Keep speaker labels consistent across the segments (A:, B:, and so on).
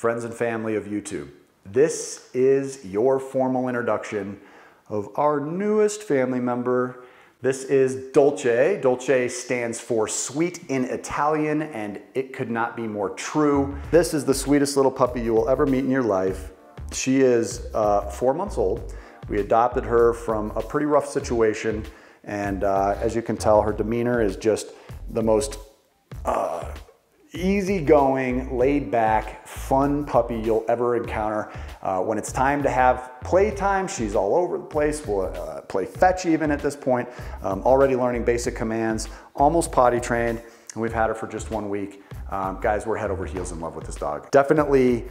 A: friends and family of YouTube. This is your formal introduction of our newest family member. This is Dolce. Dolce stands for sweet in Italian, and it could not be more true. This is the sweetest little puppy you will ever meet in your life. She is 4 months old. We adopted her from a pretty rough situation, and as you can tell, her demeanor is just the most easygoing, laid back, fun puppy you'll ever encounter. When it's time to have playtime, she's all over the place. We'll play fetch even at this point. Already learning basic commands, almost potty trained, and we've had her for just 1 week. Guys, we're head over heels in love with this dog. Definitely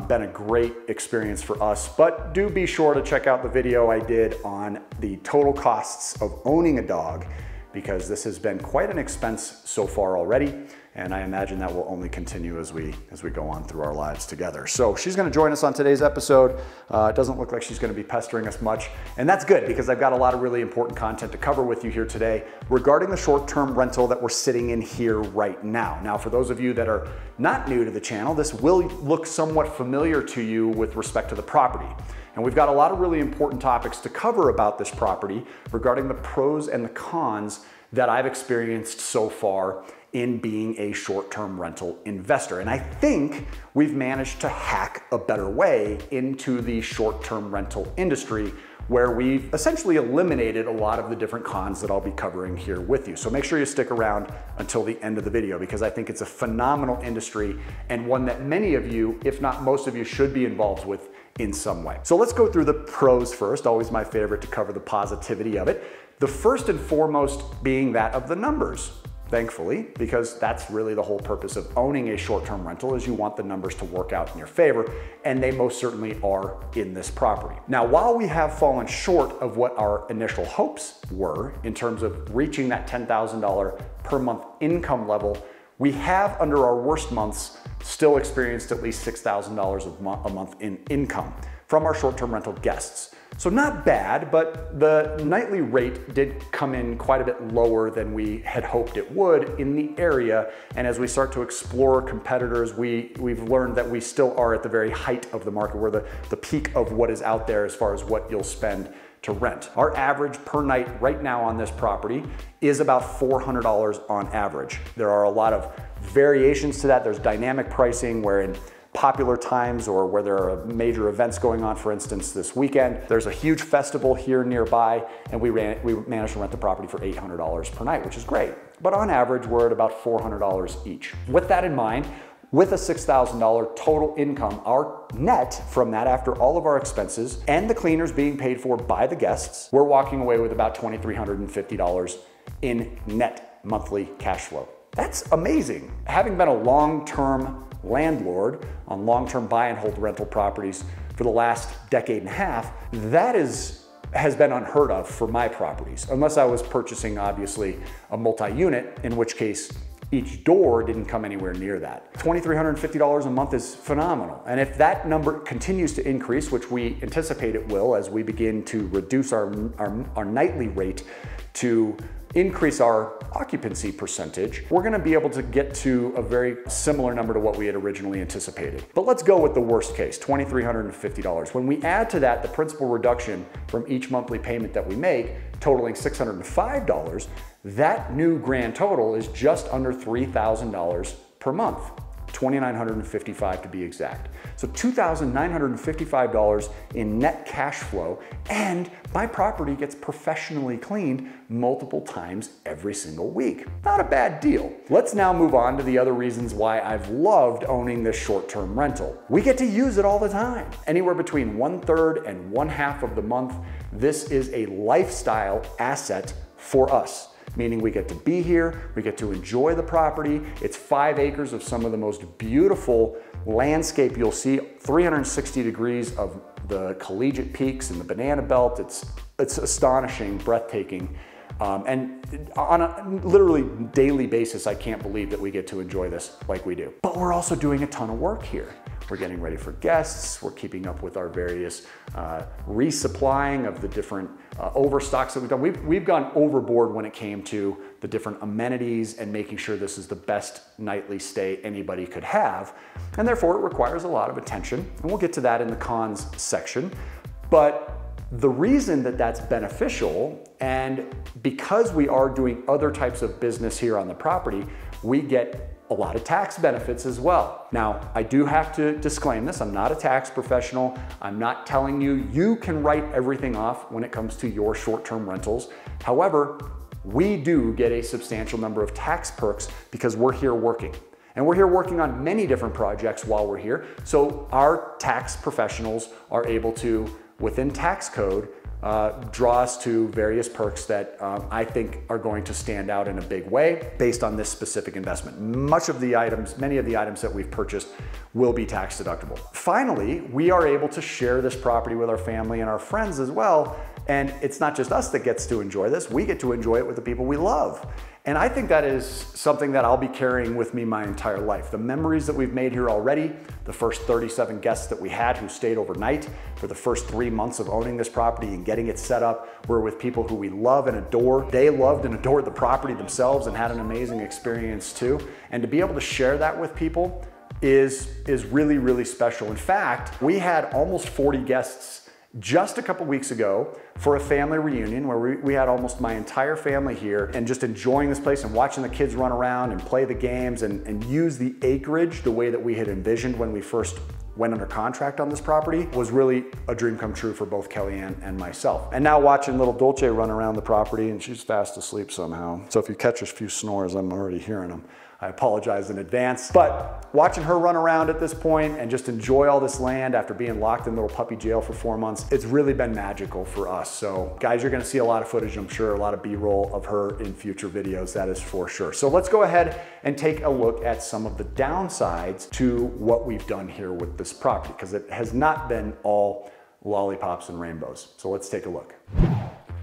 A: been a great experience for us, but do be sure to check out the video I did on the total costs of owning a dog, because this has been quite an expense so far already, and I imagine that will only continue as we go on through our lives together. So she's gonna join us on today's episode. It doesn't look like she's gonna be pestering us much, and that's good because I've got a lot of really important content to cover with you here today regarding the short-term rental that we're sitting in here right now. Now, for those of you that are not new to the channel, this will look somewhat familiar to you with respect to the property. And we've got a lot of really important topics to cover about this property regarding the pros and the cons that I've experienced so far in being a short-term rental investor. And I think we've managed to hack a better way into the short-term rental industry, where we've essentially eliminated a lot of the different cons that I'll be covering here with you. So make sure you stick around until the end of the video, because I think it's a phenomenal industry and one that many of you, if not most of you, should be involved with in some way. So let's go through the pros first, always my favorite to cover the positivity of it. The first and foremost being that of the numbers, thankfully, because that's really the whole purpose of owning a short-term rental, is you want the numbers to work out in your favor, and they most certainly are in this property. Now, while we have fallen short of what our initial hopes were in terms of reaching that $10,000 per month income level, we have, under our worst months, still experienced at least $6,000 a month in income from our short-term rental guests. So not bad, but the nightly rate did come in quite a bit lower than we had hoped it would in the area. And as we start to explore competitors, we've learned that we still are at the very height of the market. We're the peak of what is out there as far as what you'll spend to rent. Our average per night right now on this property is about $400 on average. There are a lot of variations to that. There's dynamic pricing, where in popular times or where there are major events going on, for instance, this weekend, there's a huge festival here nearby, and we managed to rent the property for $800 per night, which is great. But on average, we're at about $400 each. With that in mind, with a $6,000 total income, our net from that, after all of our expenses and the cleaners being paid for by the guests, we're walking away with about $2,350 in net monthly cash flow. That's amazing. Having been a long-term landlord on long-term buy and hold rental properties for the last decade and a half, that has been unheard of for my properties, unless I was purchasing, obviously, a multi-unit, in which case each door didn't come anywhere near that. $2,350 a month is phenomenal. And if that number continues to increase, which we anticipate it will as we begin to reduce our nightly rate to increase our occupancy percentage, we're gonna be able to get to a very similar number to what we had originally anticipated. But let's go with the worst case, $2,350. When we add to that the principal reduction from each monthly payment that we make, totaling $605, that new grand total is just under $3,000 per month. $2,955 to be exact. So $2,955 in net cash flow, and my property gets professionally cleaned multiple times every single week. Not a bad deal. Let's now move on to the other reasons why I've loved owning this short-term rental. We get to use it all the time. Anywhere between 1/3 and 1/2 of the month, this is a lifestyle asset for us. Meaning we get to be here, we get to enjoy the property. It's 5 acres of some of the most beautiful landscape you'll see, 360 degrees of the collegiate peaks and the banana belt. It's astonishing, breathtaking. And on a literally daily basis, I can't believe that we get to enjoy this like we do. But we're also doing a ton of work here. We're getting ready for guests. We're keeping up with our various resupplying of the different overstocks that we've done. We've gone overboard when it came to the different amenities and making sure this is the best nightly stay anybody could have. And therefore it requires a lot of attention. And we'll get to that in the cons section. But the reason that that's beneficial, and because we are doing other types of business here on the property, we get a lot of tax benefits as well. Now, I do have to disclaim this. I'm not a tax professional. I'm not telling you you can write everything off when it comes to your short-term rentals. However, we do get a substantial number of tax perks because we're here working. And we're here working on many different projects while we're here. So our tax professionals are able to, within tax code, draw us to various perks that I think are going to stand out in a big way based on this specific investment. Many of the items that we've purchased will be tax deductible. Finally, we are able to share this property with our family and our friends as well. And it's not just us that gets to enjoy this, we get to enjoy it with the people we love. And I think that is something that I'll be carrying with me my entire life. The memories that we've made here already, the first 37 guests that we had who stayed overnight for the first 3 months of owning this property and getting it set up, were with people who we love and adore. They loved and adored the property themselves and had an amazing experience too. And to be able to share that with people is really, really special. In fact, we had almost 40 guests just a couple weeks ago for a family reunion where we had almost my entire family here and just enjoying this place and watching the kids run around and play the games and use the acreage the way that we had envisioned when we first went under contract on this property was really a dream come true for both Kellyanne and myself. And now watching little Dolce run around the property, and she's fast asleep somehow. So if you catch a few snores, I'm already hearing them. I apologize in advance. But watching her run around at this point and just enjoy all this land after being locked in little puppy jail for 4 months, it's really been magical for us. So guys, you're gonna see a lot of footage, I'm sure, a lot of B-roll of her in future videos, that is for sure. So let's go ahead and take a look at some of the downsides to what we've done here with this property, because it has not been all lollipops and rainbows. So let's take a look.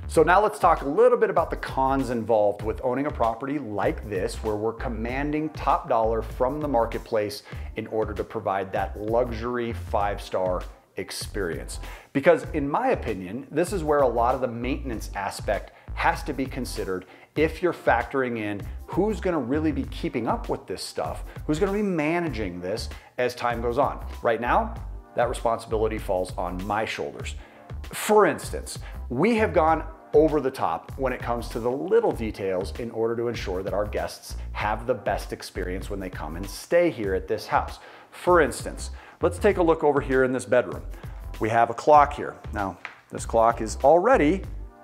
A: So now let's talk a little bit about the cons involved with owning a property like this, where we're commanding top dollar from the marketplace in order to provide that luxury 5-star experience. Because in my opinion, this is where a lot of the maintenance aspect has to be considered if you're factoring in who's gonna really be keeping up with this stuff, who's gonna be managing this as time goes on. Right now, that responsibility falls on my shoulders. For instance, we have gone over the top when it comes to the little details in order to ensure that our guests have the best experience when they come and stay here at this house. For instance, let's take a look over here in this bedroom. We have a clock here. Now, this clock is already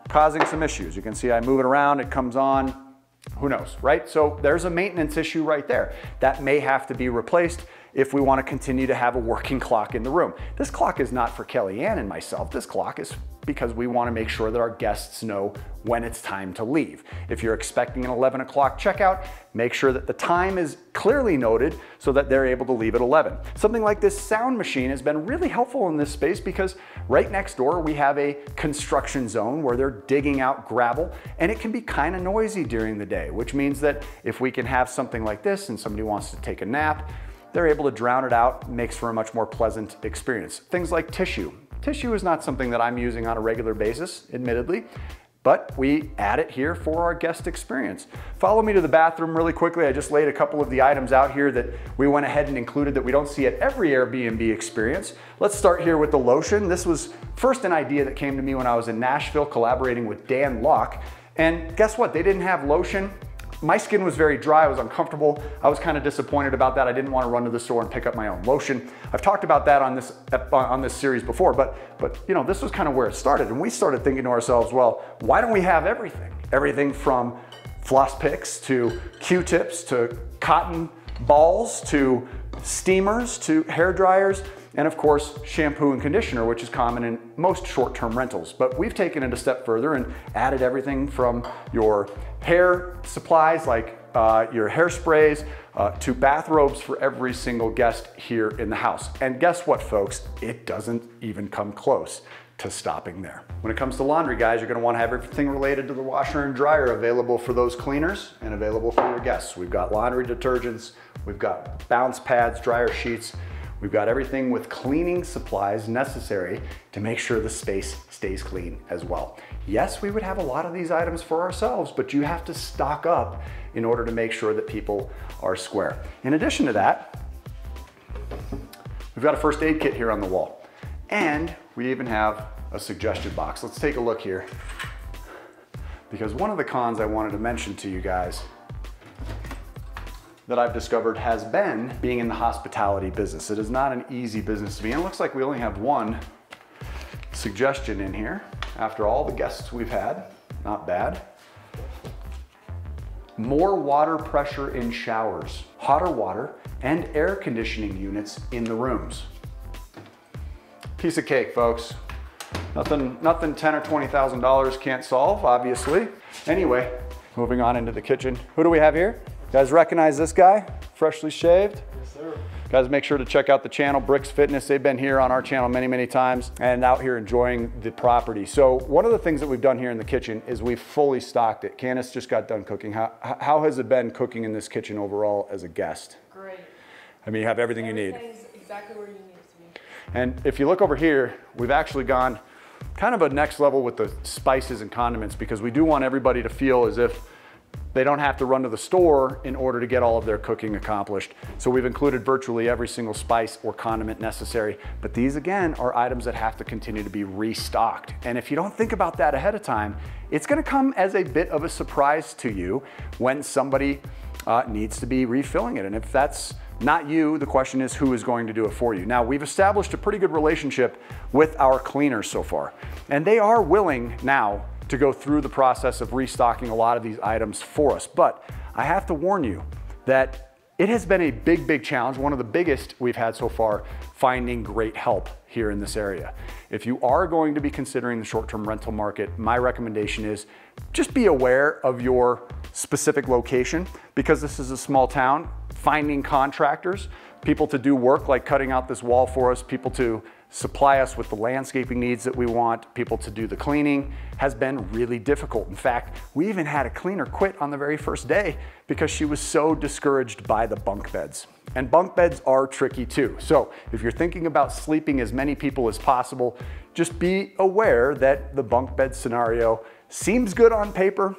A: causing some issues. You can see I move it around, it comes on, who knows, right? So there's a maintenance issue right there. That may have to be replaced if we want to continue to have a working clock in the room. This clock is not for Kellyanne and myself. This clock is because we want to make sure that our guests know when it's time to leave. If you're expecting an 11 o'clock checkout, make sure that the time is clearly noted so that they're able to leave at 11. Something like this sound machine has been really helpful in this space because right next door we have a construction zone where they're digging out gravel, and it can be kind of noisy during the day, which means that if we can have something like this and somebody wants to take a nap, they're able to drown it out, makes for a much more pleasant experience. Things like tissue. Tissue is not something that I'm using on a regular basis, admittedly, but we add it here for our guest experience. Follow me to the bathroom really quickly. I just laid a couple of the items out here that we went ahead and included that we don't see at every Airbnb experience. Let's start here with the lotion. This was first an idea that came to me when I was in Nashville collaborating with Dan Locke. And guess what? They didn't have lotion. My skin was very dry, I was uncomfortable. I was kind of disappointed about that. I didn't want to run to the store and pick up my own lotion. I've talked about that on this series before, but you know, this was kind of where it started. And we started thinking to ourselves, well, why don't we have everything? Everything from floss picks to Q-tips to cotton balls to steamers to hair dryers, and of course, shampoo and conditioner, which is common in most short-term rentals. But we've taken it a step further and added everything from your hair supplies like your hairsprays to bathrobes for every single guest here in the house. And guess what, folks? It doesn't even come close to stopping there. When it comes to laundry, guys, you're gonna wanna have everything related to the washer and dryer available for those cleaners and available for your guests. We've got laundry detergents, we've got bounce pads, dryer sheets, We've got everything with cleaning supplies necessary to make sure the space stays clean as well. Yes, we would have a lot of these items for ourselves, but you have to stock up in order to make sure that people are square. In addition to that, we've got a first aid kit here on the wall. And we even have a suggestion box. Let's take a look here. Because one of the cons I wanted to mention to you guys that I've discovered has been being in the hospitality business. It is not an easy business to be in. It looks like we only have one suggestion in here after all the guests we've had. Not bad. More water pressure in showers, hotter water, and air conditioning units in the rooms. Piece of cake, folks. Nothing $10,000 or $20,000 can't solve, obviously. Anyway, moving on into the kitchen. Who do we have here? You guys recognize this guy? Freshly shaved?
B: Yes, sir.
A: Guys, make sure to check out the channel, Bricks Fitness. They've been here on our channel many, many times and out here enjoying the property. So one of the things that we've done here in the kitchen is we've fully stocked it. Candace just got done cooking. How has it been cooking in this kitchen overall as a guest?
B: Great.
A: I mean, you have everything you need.
B: Everything's exactly where you need it to be.
A: And if you look over here, we've actually gone kind of a next level with the spices and condiments because we do want everybody to feel as if they don't have to run to the store in order to get all of their cooking accomplished. So we've included virtually every single spice or condiment necessary. But these, again, are items that have to continue to be restocked. And if you don't think about that ahead of time, it's gonna come as a bit of a surprise to you when somebody needs to be refilling it. And if that's not you, the question is who is going to do it for you. Now, we've established a pretty good relationship with our cleaners so far, and they are willing now to go through the process of restocking a lot of these items for us. But I have to warn you that it has been a big, big challenge, one of the biggest we've had so far, finding great help here in this area. If you are going to be considering the short-term rental market, my recommendation is just be aware of your specific location because this is a small town. Finding contractors, people to do work like cutting out this wall for us, people to supply us with the landscaping needs that we want, people to do the cleaning has been really difficult. In fact, we even had a cleaner quit on the very first day because she was so discouraged by the bunk beds. And bunk beds are tricky too. So if you're thinking about sleeping as many people as possible, just be aware that the bunk bed scenario seems good on paper,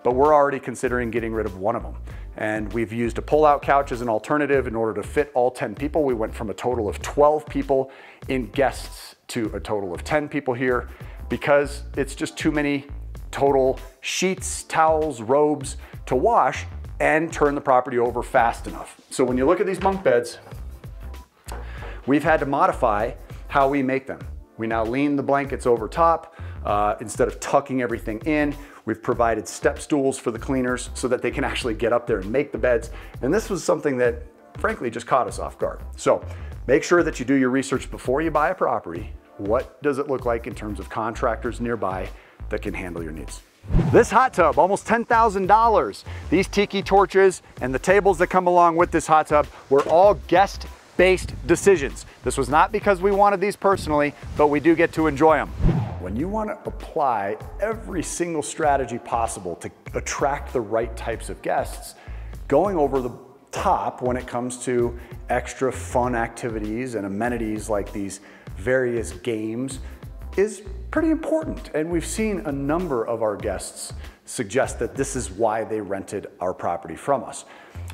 A: but we're already considering getting rid of one of them. And we've used a pull-out couch as an alternative in order to fit all 10 people. We went from a total of 12 people in guests to a total of 10 people here because it's just too many total sheets, towels, robes to wash and turn the property over fast enough. So when you look at these bunk beds, we've had to modify how we make them. We now lean the blankets over top instead of tucking everything in. We've provided step stools for the cleaners so that they can actually get up there and make the beds. And this was something that frankly just caught us off guard. So make sure that you do your research before you buy a property. What does it look like in terms of contractors nearby that can handle your needs? This hot tub, almost $10,000. These tiki torches and the tables that come along with this hot tub were all guest-based decisions. This was not because we wanted these personally, but we do get to enjoy them. When you want to apply every single strategy possible to attract the right types of guests, going over the top when it comes to extra fun activities and amenities like these various games is pretty important. And we've seen a number of our guests suggest that this is why they rented our property from us.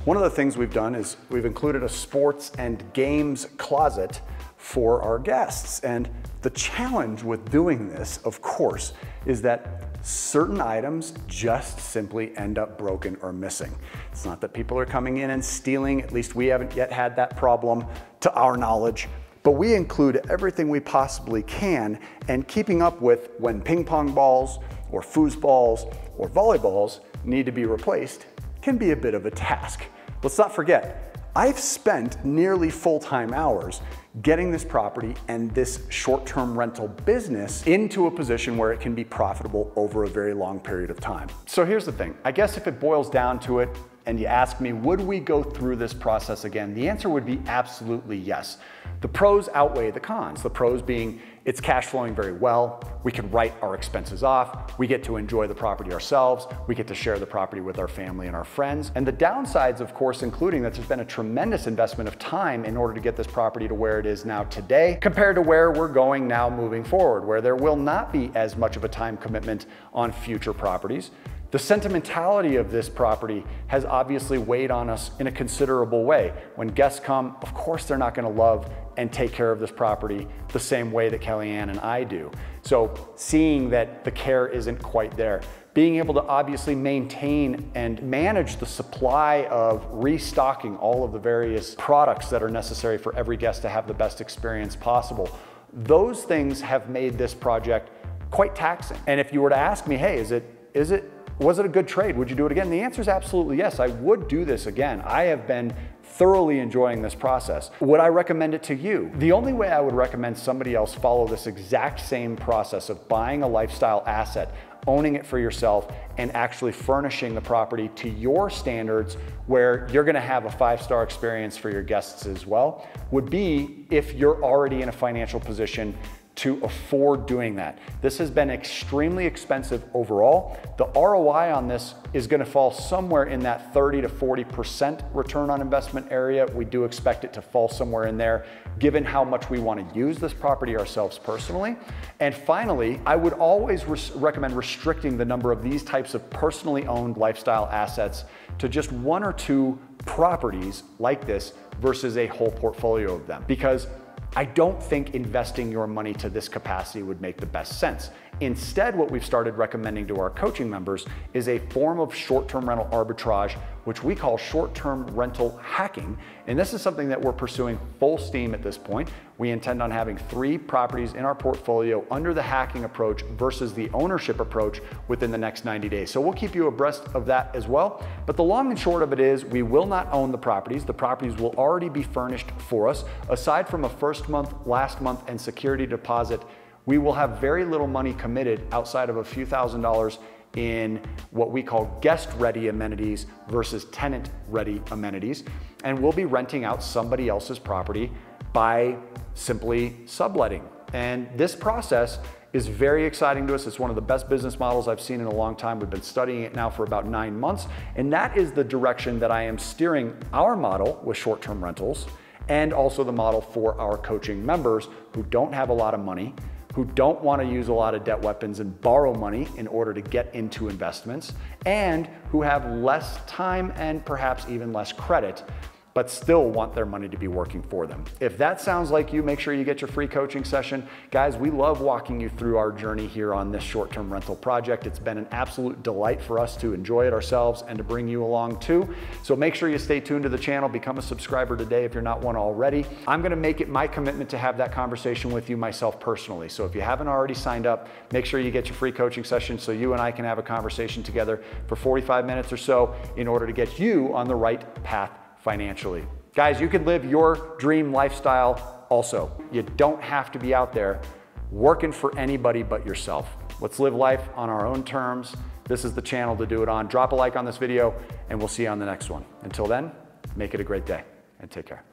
A: One of the things we've done is we've included a sports and games closet for our guests. And the challenge with doing this, of course, is that certain items just simply end up broken or missing. It's not that people are coming in and stealing, at least we haven't yet had that problem to our knowledge, but we include everything we possibly can, and keeping up with when ping pong balls or foosballs or volleyballs need to be replaced can be a bit of a task. Let's not forget, I've spent nearly full-time hours getting this property and this short-term rental business into a position where it can be profitable over a very long period of time. So here's the thing, I guess if it boils down to it, and you ask me, would we go through this process again? The answer would be absolutely yes. The pros outweigh the cons. The pros being it's cash flowing very well. We can write our expenses off. We get to enjoy the property ourselves. We get to share the property with our family and our friends. And the downsides, of course, including that there's been a tremendous investment of time in order to get this property to where it is now today, compared to where we're going now moving forward, where there will not be as much of a time commitment on future properties. The sentimentality of this property has obviously weighed on us in a considerable way. When guests come, of course they're not going to love and take care of this property the same way that Kellyanne and I do. So seeing that the care isn't quite there, being able to obviously maintain and manage the supply of restocking all of the various products that are necessary for every guest to have the best experience possible, those things have made this project quite taxing. And if you were to ask me, hey, was it a good trade? Would you do it again? The answer is absolutely yes. I would do this again. I have been thoroughly enjoying this process. Would I recommend it to you? The only way I would recommend somebody else follow this exact same process of buying a lifestyle asset, owning it for yourself, and actually furnishing the property to your standards where you're gonna have a 5-star experience for your guests as well, would be if you're already in a financial position to afford doing that. This has been extremely expensive overall. The ROI on this is gonna fall somewhere in that 30 to 40% return on investment area. We do expect it to fall somewhere in there, given how much we wanna use this property ourselves personally. And finally, I would always recommend restricting the number of these types of personally owned lifestyle assets to just 1 or 2 properties like this versus a whole portfolio of them. Because I don't think investing your money to this capacity would make the best sense. Instead, what we've started recommending to our coaching members is a form of short-term rental arbitrage, which we call short-term rental hacking. And this is something that we're pursuing full steam at this point. We intend on having 3 properties in our portfolio under the hacking approach versus the ownership approach within the next 90 days. So we'll keep you abreast of that as well. But the long and short of it is we will not own the properties. The properties will already be furnished for us. Aside from a first month, last month, and security deposit, we will have very little money committed outside of a few $1,000s in what we call guest-ready amenities versus tenant-ready amenities. And we'll be renting out somebody else's property by simply subletting. And this process is very exciting to us. It's one of the best business models I've seen in a long time. We've been studying it now for about 9 months. And that is the direction that I am steering our model with short-term rentals, and also the model for our coaching members who don't have a lot of money, who don't want to use a lot of debt weapons and borrow money in order to get into investments, and who have less time and perhaps even less credit, but still want their money to be working for them. If that sounds like you, make sure you get your free coaching session. Guys, we love walking you through our journey here on this short-term rental project. It's been an absolute delight for us to enjoy it ourselves and to bring you along too. So make sure you stay tuned to the channel, become a subscriber today if you're not one already. I'm gonna make it my commitment to have that conversation with you myself personally. So if you haven't already signed up, make sure you get your free coaching session so you and I can have a conversation together for 45 minutes or so in order to get you on the right path financially. Guys, you can live your dream lifestyle also. You don't have to be out there working for anybody but yourself. Let's live life on our own terms. This is the channel to do it on. Drop a like on this video and we'll see you on the next one. Until then, make it a great day and take care.